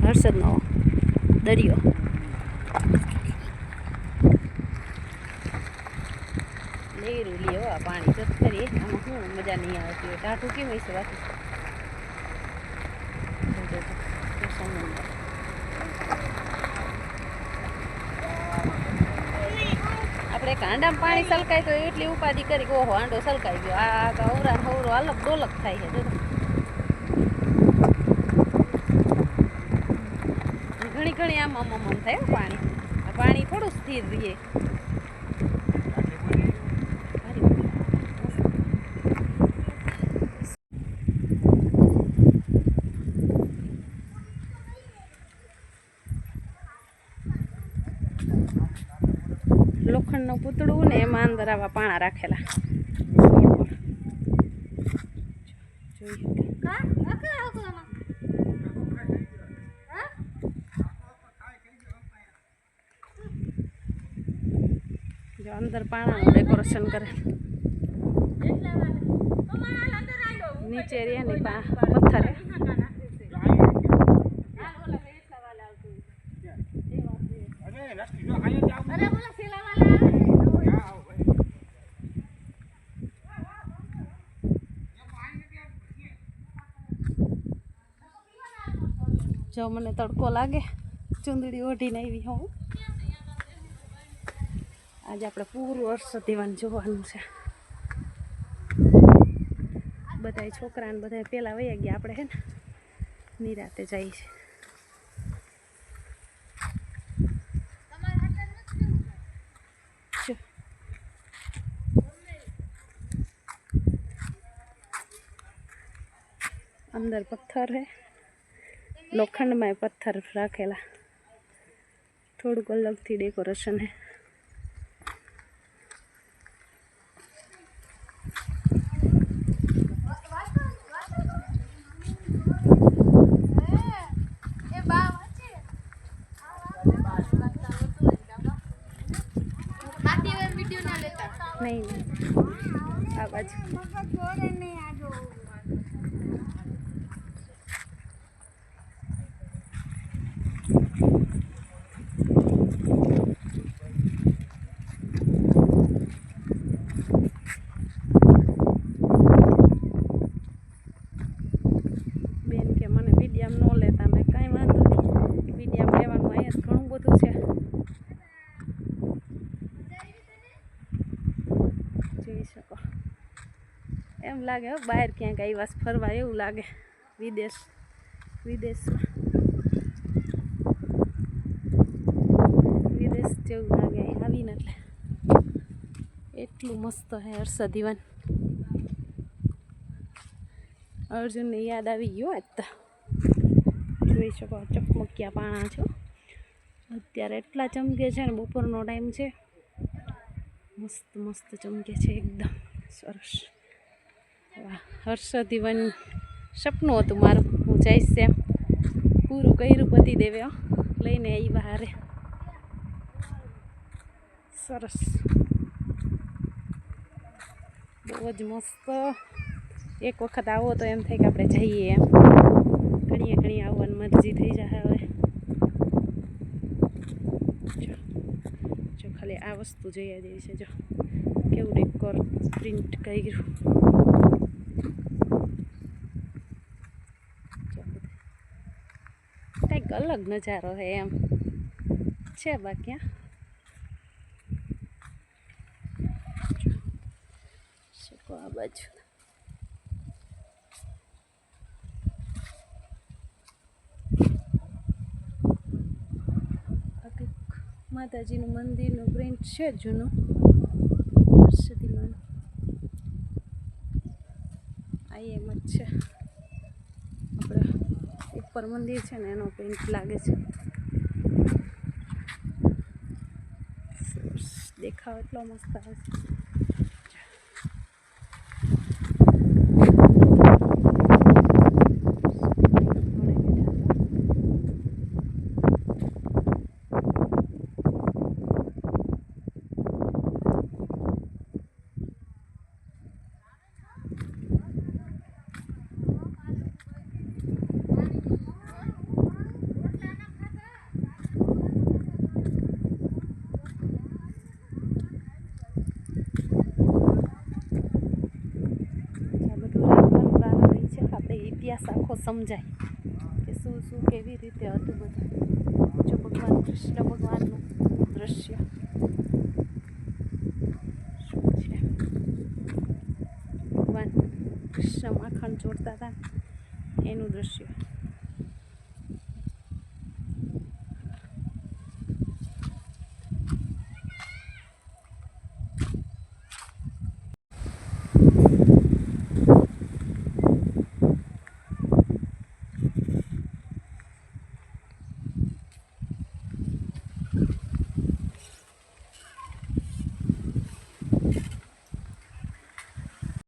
હર્ષદનો દરિયો. લેરું લ્યો આ પાણી તો ખરી, આમાં શું મજા નહીં આવતી હોય. ટાઢું કેવું હોય છે બાકી સમુદ્ર. આપણે કાંડામાં પાણી સલકાય તો એટલી ઉપાધિ કરી ઓહો આંડો સલકાઈ ગયો. આ તો અવરા હવરો અલગ ડોલક થાય છે. ઘણી ઘણી આમ આમ આમ થાય પાણી. આ પાણી થોડું સ્થિર રહીએ. લોખંડનું પૂતળું ને એમાં અંદર આવા પાણા રાખેલા. જો અંદર પાણાનું ડેકોરેશન કરે. નીચે રહ્યા ને પથ્થર. જો મને તડકો લાગે, ચૂંદડી ઓઢીને આવી હું. આજે આપણે પૂરું હર્ષદીવાન જોવાનું છે. બધા છોકરા ને બધા પેલા વયા ગયા, આપણે હે ને નિરાતે જાય છે. અંદર પથ્થર હે, લોખંડમાં પથ્થર રાખેલા. થોડુંક અલગથી ડેકોરેશન હે. नहीं आवाज बेन के मने मीडियम न लेता मैं कई वांधो नहीं. मीडियम लेवानुं अहींया घणुं बधुं छे. જોઈ શકો એમ લાગે બહાર ક્યાંક આવ્યા ફરવા એવું લાગે. વિદેશ જેવું લાગે અહીં આવીને. એટલે એટલું મસ્ત હે હર્ષદીવાન. અર્જુનને યાદ આવી ગયો આજ તો. જોઈ શકો ચકમકિયા પાણા છો. અત્યારે એટલા ચમકે છે ને, બપોરનો ટાઈમ છે. મસ્ત મસ્ત ચમકે છે એકદમ સરસ. હર્ષદીવાન સપનું હતું મારું, હું જઈશ એમ. પૂરું કર્યું પતિ દેવે. લઈને આવ્યા હારે. સરસ, બહુ જ મસ્ત. એક વખત આવો તો એમ થાય કે આપણે જઈએ એમ. ઘણી આવવાની મરજી થઈ જાય હવે. જો ખાલી આ વસ્તુ જોયા જેવી છે. જો કેવું ડેકોર પ્રિન્ટ કર્યું. કંઈક અલગ નજારો હે એમ છે. બાકી શકો આ બાજુ માતાજીનું મંદિરનું પ્રિન્ટ છે જૂનું હર્ષદીવાન. આ એમ જ છે. આપણે ઉપર મંદિર છે ને એનો પ્રિન્ટ લાગે છે. દેખાવ એટલો મસ્ત આવે છે. ઇતિહાસ આખો સમજાય કે શું શું કેવી રીતે હતું બધું. જો ભગવાન કૃષ્ણ ભગવાનનું દૃશ્ય શું છે. ભગવાન કૃષ્ણ માખણ ચોરતા હતા એનું દૃશ્ય.